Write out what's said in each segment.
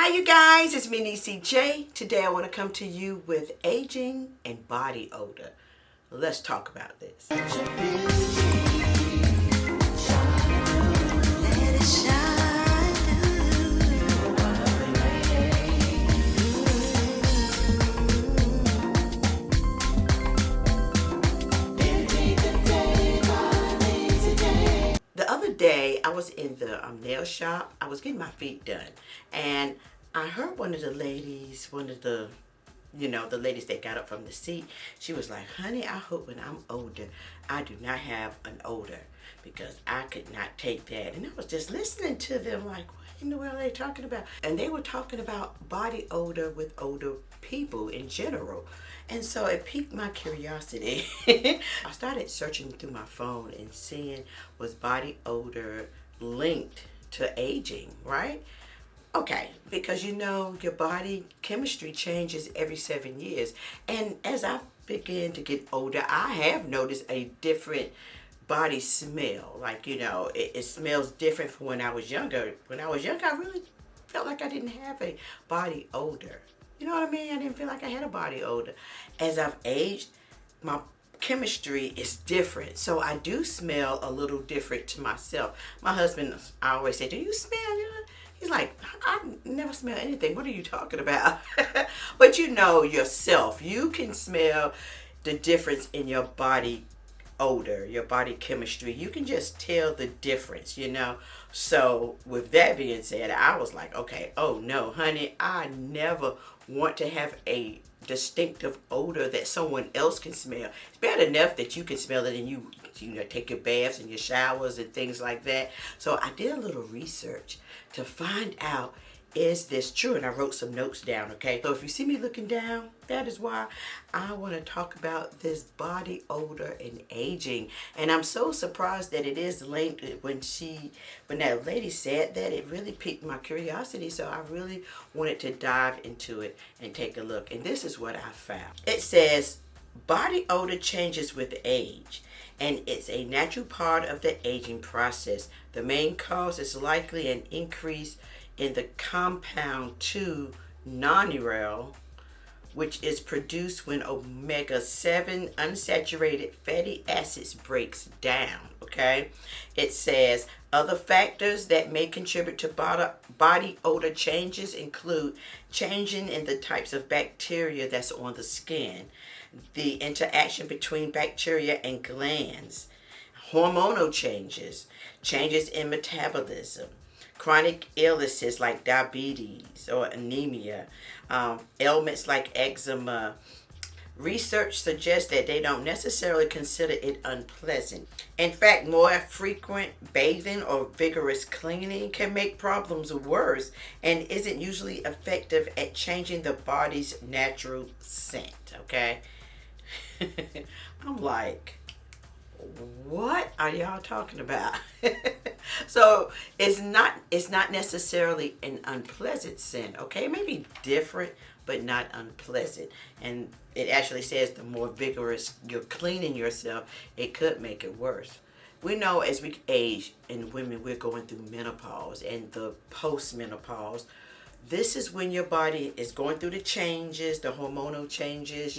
Hi you guys, it's me NeeCJae. Today I want to come to you with aging and body odor. Let's talk about this. The other day I was in the nail shop. I was getting my feet done and I heard one of the ladies, the ladies that got up from the seat, she was like, honey, I hope when I'm older, I do not have an odor because I could not take that. And I was just listening to them like, what in the world are they talking about? And they were talking about body odor with older people in general. And so it piqued my curiosity. I started searching through my phone and seeing, was body odor linked to aging, right? Okay, because your body chemistry changes every 7 years. And as I begin to get older, I have noticed a different body smell. Like, it smells different from when I was younger. When I was younger, I really felt like I didn't have a body odor. You know what I mean? I didn't feel like I had a body odor. As I've aged, my chemistry is different. So I do smell a little different to myself. My husband, I always say, do you smell? He's like, I never smell anything. What are you talking about? But you know yourself. You can smell the difference in your body odor, your body chemistry. You can just tell the difference, So with that being said, I was like, okay, oh no, honey, I never want to have a distinctive odor that someone else can smell. It's bad enough that you can smell it and you take your baths and your showers and things like that. So I did a little research to find out, is this true? And I wrote some notes down, okay? So if you see me looking down, that is why I want to talk about this body odor and aging. And I'm so surprised that it is linked. When that lady said that, it really piqued my curiosity. So I really wanted to dive into it and take a look. And this is what I found. It says, body odor changes with age, and it's a natural part of the aging process. The main cause is likely an increase in the compound 2 nonerol, which is produced when omega-7 unsaturated fatty acids breaks down, okay? It says other factors that may contribute to body odor changes include changing in the types of bacteria that's on the skin, the interaction between bacteria and glands, hormonal changes, changes in metabolism, chronic illnesses like diabetes or anemia, ailments like eczema. Research suggests that they don't necessarily consider it unpleasant. In fact, more frequent bathing or vigorous cleaning can make problems worse and isn't usually effective at changing the body's natural scent, okay? I'm like, what are y'all talking about? So it's not necessarily an unpleasant scent, okay? It may be different, but not unpleasant. And it actually says the more vigorous you're cleaning yourself, it could make it worse. We know as we age, in women, we're going through menopause and the post-menopause. This is when your body is going through the changes, the hormonal changes,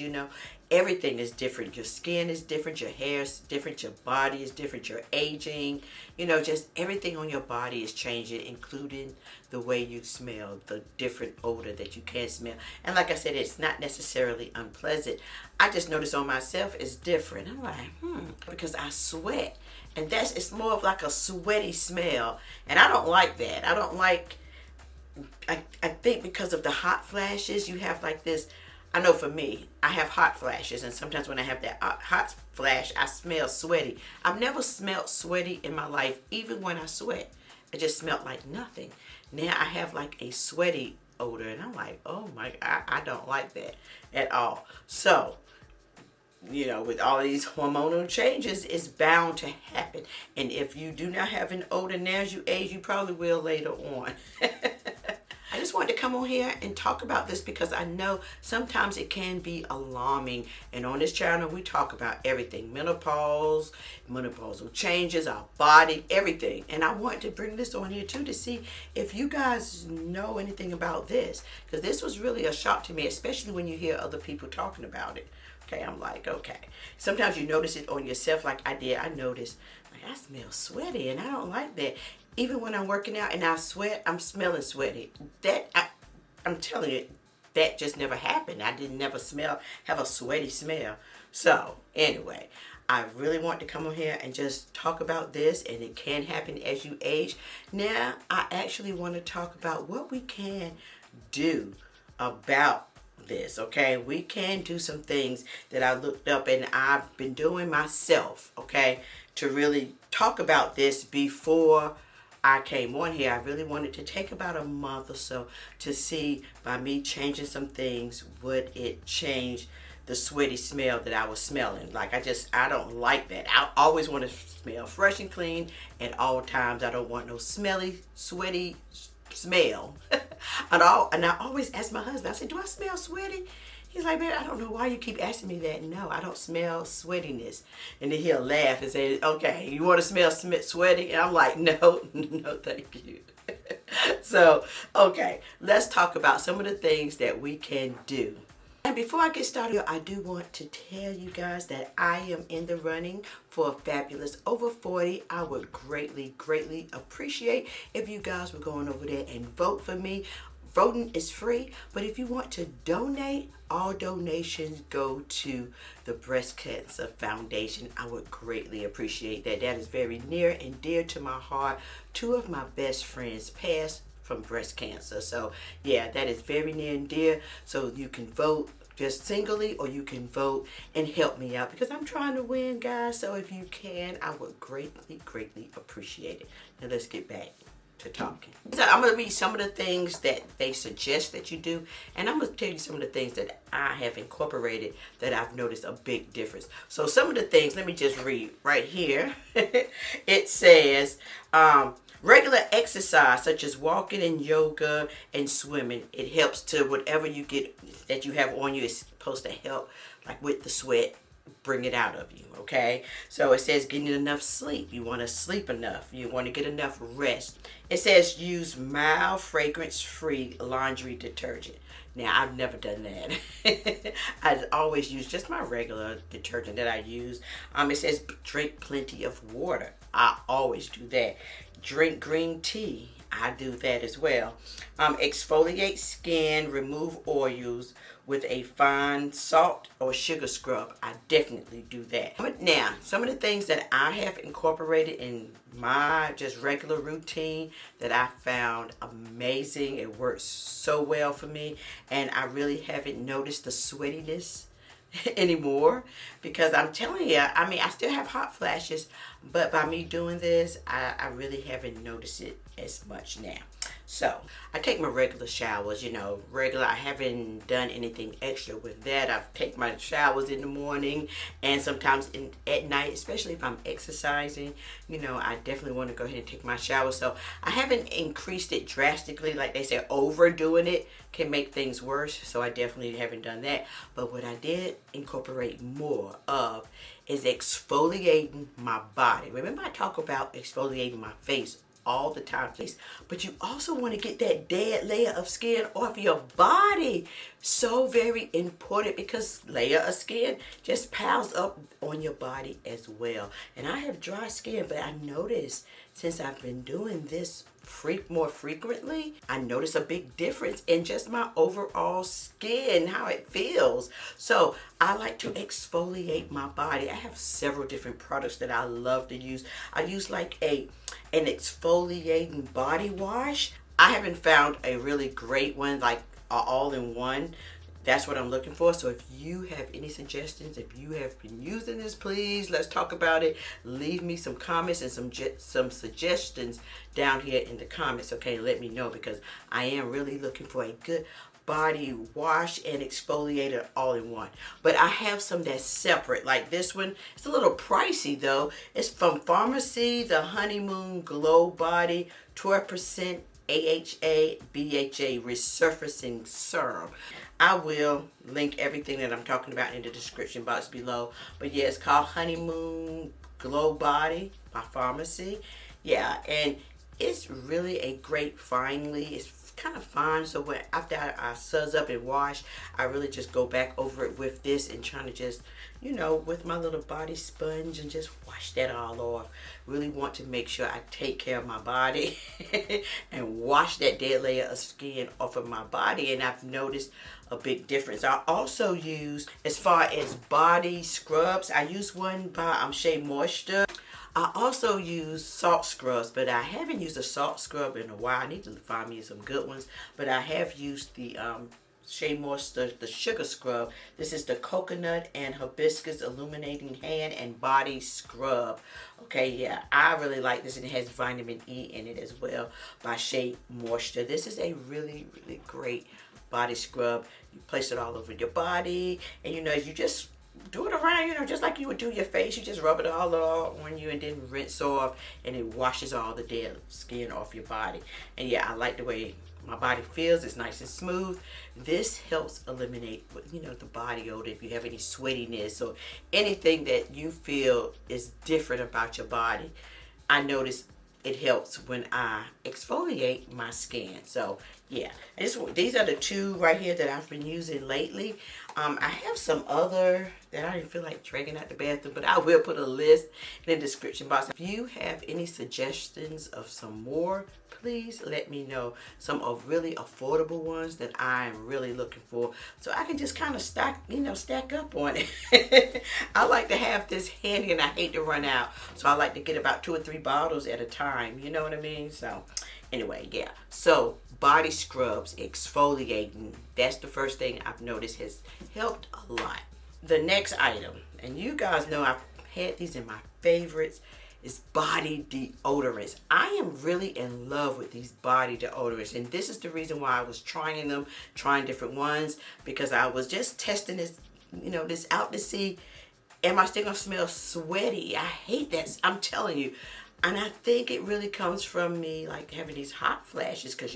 Everything is different. Your skin is different. Your hair is different. Your body is different. You're aging. Just everything on your body is changing, including the way you smell, the different odor that you can smell. And like I said, it's not necessarily unpleasant. I just noticed on myself it's different. I'm like, because I sweat. And it's more of like a sweaty smell. And I don't like that. I don't like, I think because of the hot flashes, you have like this. I know for me, I have hot flashes, and sometimes when I have that hot flash, I smell sweaty. I've never smelled sweaty in my life, even when I sweat. It just smelled like nothing. Now I have like a sweaty odor, and I'm like, oh my, I don't like that at all. So, with all these hormonal changes, it's bound to happen. And if you do not have an odor now as you age, you probably will later on. I just wanted to come on here and talk about this because I know sometimes it can be alarming. And on this channel, we talk about everything. Menopause, menopausal changes, our body, everything. And I want to bring this on here too to see if you guys know anything about this. Because this was really a shock to me, especially when you hear other people talking about it. Okay, I'm like, okay. Sometimes you notice it on yourself like I did. I noticed, like, I smell sweaty and I don't like that. Even when I'm working out and I sweat, I'm smelling sweaty. I'm telling you, that just never happened. I didn't never have a sweaty smell. So anyway, I really want to come on here and just talk about this, and it can happen as you age. Now, I actually want to talk about what we can do about this, okay? We can do some things that I looked up and I've been doing myself, okay, to really talk about this before I came on here. I really wanted to take about a month or so to see, by me changing some things, would it change the sweaty smell that I was smelling. Like, I don't like that. I always want to smell fresh and clean at all times. I don't want no smelly, sweaty smell at all. And I always ask my husband, I said, do I smell sweaty? He's like, man, I don't know why you keep asking me that. No, I don't smell sweatiness. And then he'll laugh and say, okay, you want to smell sweaty? And I'm like, no, no, thank you. So, okay, let's talk about some of the things that we can do. And before I get started, I do want to tell you guys that I am in the running for a fabulous over 40. I would greatly, greatly appreciate if you guys were going over there and vote for me. Voting is free, but if you want to donate, all donations go to the Breast Cancer Foundation. I would greatly appreciate that. That is very near and dear to my heart. Two of my best friends passed from breast cancer. So yeah, that is very near and dear. So you can vote just singly, or you can vote and help me out because I'm trying to win, guys. So if you can, I would greatly, greatly appreciate it. Now let's get back to talking. So I'm going to read some of the things that they suggest that you do, and I'm going to tell you some of the things that I have incorporated that I've noticed a big difference. So some of the things, let me just read right here. It says, regular exercise such as walking and yoga and swimming, it helps to whatever you get that you have on you is supposed to help, like with the sweat, bring it out of you, okay? So it says getting enough sleep. You want to sleep enough. You want to get enough rest. It says use mild fragrance-free laundry detergent. Now, I've never done that. I always use just my regular detergent that I use. It says drink plenty of water. I always do that. Drink green tea. I do that as well. Exfoliate skin, remove oils with a fine salt or sugar scrub. I definitely do that. But now, some of the things that I have incorporated in my just regular routine that I found amazing. It works so well for me, and I really haven't noticed the sweatiness anymore, because I'm telling you, I mean, I still have hot flashes, but by me doing this, I really haven't noticed it as much now. So I take my regular showers, you know, regular. I haven't done anything extra with that. I take my showers in the morning and sometimes at night, especially if I'm exercising. You know, I definitely want to go ahead and take my shower. So I haven't increased it drastically. Like they say, overdoing it can make things worse. So I definitely haven't done that. But what I did incorporate more of is exfoliating my body. Remember, I talk about exfoliating my face all the time, but you also want to get that dead layer of skin off your body. So very important, because layer of skin just piles up on your body as well. And I have dry skin, but I noticed since I've been doing this more frequently, I notice a big difference in just my overall skin, how it feels. So I like to exfoliate my body. I have several different products that I love to use. I use like an exfoliating body wash. I haven't found a really great one, like all-in-one. That's what I'm looking for. So if you have any suggestions, if you have been using this, please, let's talk about it. Leave me some comments and some suggestions down here in the comments. Okay, let me know, because I am really looking for a good body wash and exfoliator all in one. But I have some that's separate, like this one. It's a little pricey though. It's from Pharmacy, the Honeymoon Glow Body 12% AHA BHA Resurfacing Serum. I will link everything that I'm talking about in the description box below. But yeah, it's called Honeymoon Glow Body by Pharmacy. Yeah, and it's really a great finally. It's kind of fine, so when after I suds up and wash, I really just go back over it with this and trying to just, you know, with my little body sponge and just wash that all off. Really want to make sure I take care of my body and wash that dead layer of skin off of my body, and I've noticed a big difference. I also use, as far as body scrubs, I use one by Shea Moisture. I also use salt scrubs, but I haven't used a salt scrub in a while. I need to find me some good ones, but I have used the Shea Moisture, the sugar scrub. This is the coconut and hibiscus illuminating hand and body scrub. Okay, yeah, I really like this, and it has vitamin E in it as well by Shea Moisture. This is a really, really great body scrub. You place it all over your body, and you know, you just do it around, you know, just like you would do your face. You just rub it all on you and then rinse off, and it washes all the dead skin off your body. And yeah, I like the way my body feels. It's nice and smooth. This helps eliminate, you know, the body odor. If you have any sweatiness or anything that you feel is different about your body, I notice it helps when I exfoliate my skin. So yeah, these are the two right here that I've been using lately. I have some other that I didn't feel like dragging out the bathroom, but I will put a list in the description box. If you have any suggestions of some more, please let me know. Some of really affordable ones that I'm really looking for, so I can just kind of stack up on it. I like to have this handy, and I hate to run out, so I like to get about 2 or 3 bottles at a time. You know what I mean? So anyway, yeah. So body scrubs, exfoliating, that's the first thing I've noticed has helped a lot. The next item, and you guys know I've had these in my favorites, is body deodorants. I am really in love with these body deodorants, and this is the reason why I was trying different ones, because I was just testing this, you know, this out to see, am I still gonna smell sweaty? I hate that, I'm telling you. And I think it really comes from me like having these hot flashes, because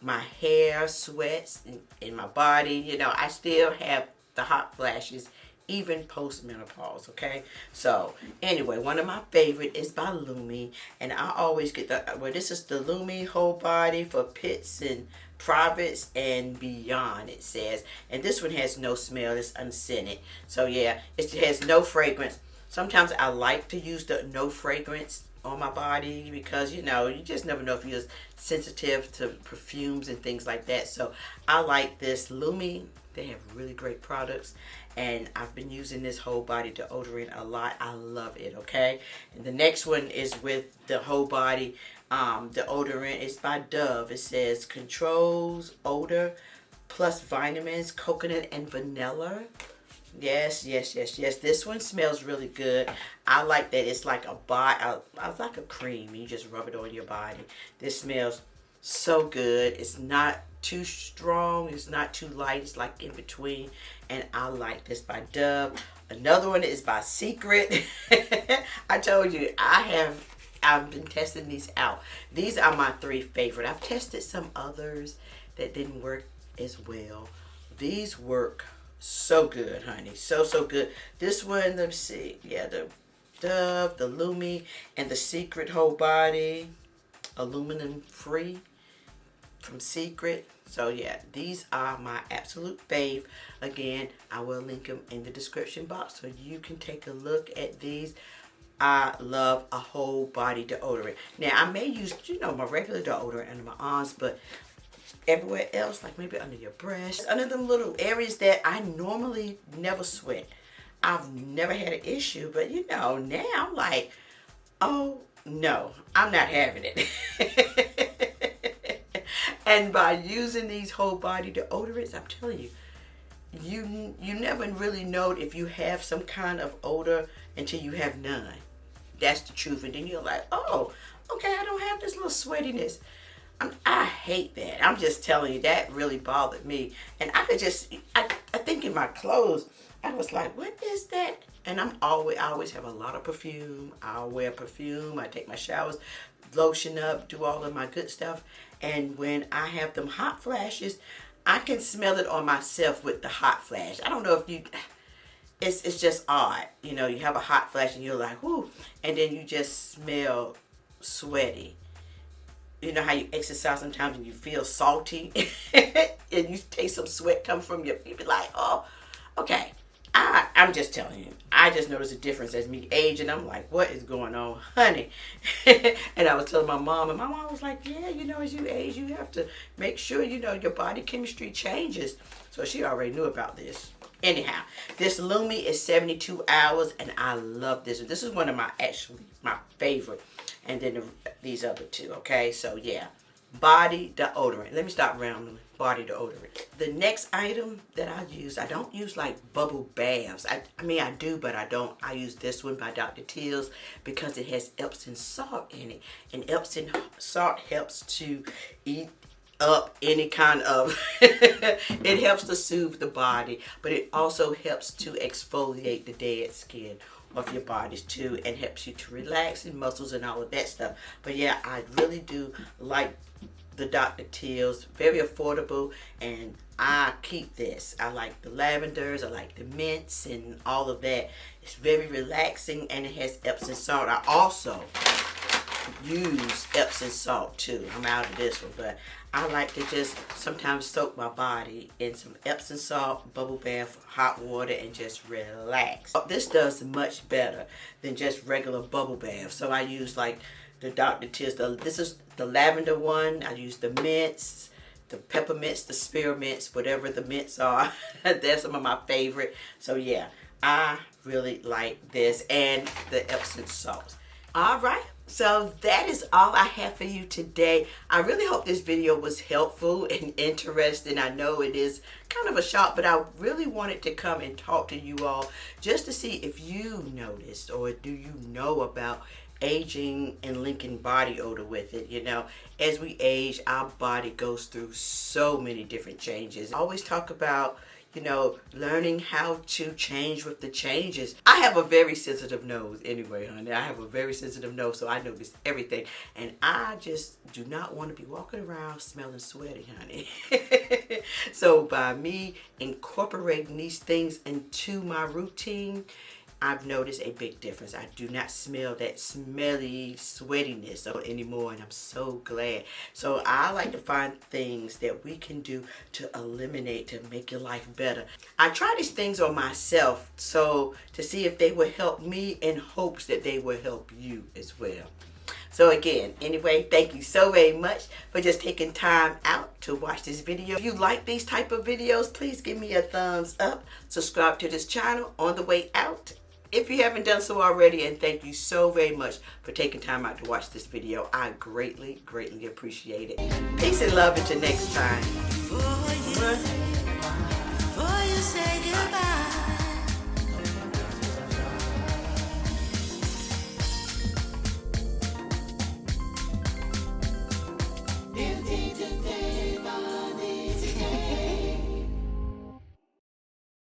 my hair sweats in my body. You know, I still have the hot flashes even post-menopause, okay? So anyway, one of my favorite is by Lumi, and I always get this is the Lumi whole body for pits and privates and beyond, it says. And this one has no smell, it's unscented. So yeah, it has no fragrance. Sometimes I like to use the no fragrance on my body, because you know, you just never know if you're sensitive to perfumes and things like that. So I like this Lumi. They have really great products, and I've been using this whole body deodorant a lot. I love it, okay? And the next one is with the whole body deodorant. It's by Dove. It says controls odor plus vitamins, coconut and vanilla. Yes. This one smells really good. I like that it's like like a cream. You just rub it on your body. This smells so good. It's not too strong, it's not too light, it's like in between, and I like this by Dove. Another one is by Secret. I told you I've been testing these out. These are my 3 favorite. I've tested some others that didn't work as well. These work so good, honey. So good. This one, let me see. Yeah, the Dove, the Lumi, and the Secret whole body, aluminum free from Secret. So yeah, these are my absolute fave. Again, I will link them in the description box so you can take a look at these. I love a whole body deodorant. Now I may use, you know, my regular deodorant under my arms, but everywhere else, like maybe under your breast, under them little areas that I normally never sweat, I've never had an issue. But you know, now I'm like, oh no, I'm not having it. And by using these whole body deodorants, I'm telling you, you never really know if you have some kind of odor until you have none. That's the truth. And then you're like, oh, okay, I don't have this little sweatiness. I hate that. I'm just telling you, that really bothered me. And I could just, I think in my clothes, I was like, what is that And I always have a lot of perfume. I'll wear perfume. I take my showers, lotion up, do all of my good stuff. And when I have them hot flashes, I can smell it on myself with the hot flash. I don't know if you, it's just odd. You know, you have a hot flash and you're like, whoo, and then you just smell sweaty. You know how you exercise sometimes and you feel salty and you taste some sweat come from your, you be like, oh, okay. I'm just telling you, I just noticed a difference as me aging. I'm like, what is going on, honey? And I was telling my mom, and my mom was like, yeah, you know, as you age, you have to make sure, you know, your body chemistry changes. So she already knew about this. Anyhow, this Lumi is 72 hours, and I love this. This is one of my favorite. And then these other two, okay? So, yeah. Body deodorant. Let me stop rambling. Body deodorant. The next item that I use, I don't use like bubble baths. I mean, I do, but I don't. I use this one by Dr. Teal's because it has Epsom salt in it. And Epsom salt helps to eat up any kind of, it helps to soothe the body, but it also helps to exfoliate the dead skin of your bodies too, and helps you to relax and muscles and all of that stuff. But yeah, I really do like the Dr. Teal's. Very affordable, and I keep this. I like the lavenders, I like the mints and all of that. It's very relaxing, and it has Epsom salt. I also use Epsom salt too. I'm out of this one, but I like to just sometimes soak my body in some Epsom salt, bubble bath, hot water, and just relax. This does much better than just regular bubble bath. So I use like the Dr. Teal's. This is the lavender one. I use the mints, the peppermints, the spearmints, whatever the mints are. They're some of my favorite. So yeah, I really like this, and the Epsom salts. All right. So that is all I have for you today. I really hope this video was helpful and interesting. I know it is kind of a shock, but I really wanted to come and talk to you all just to see if you noticed, or do you know about aging and linking body odor with it. You know, as we age, our body goes through so many different changes. I always talk about, you know, learning how to change with the changes. I have a very sensitive nose anyway, honey. I have a very sensitive nose, so I notice everything. And I just do not want to be walking around smelling sweaty, honey. So by me incorporating these things into my routine, I've noticed a big difference. I do not smell that smelly sweatiness anymore, and I'm so glad. So I like to find things that we can do to eliminate, to make your life better. I try these things on myself so to see if they will help me, in hopes that they will help you as well. So again, anyway, thank you so very much for just taking time out to watch this video. If you like these type of videos, please give me a thumbs up. Subscribe to this channel on the way out if you haven't done so already, and thank you so very much for taking time out to watch this video. I greatly, greatly appreciate it. Peace and love until next time.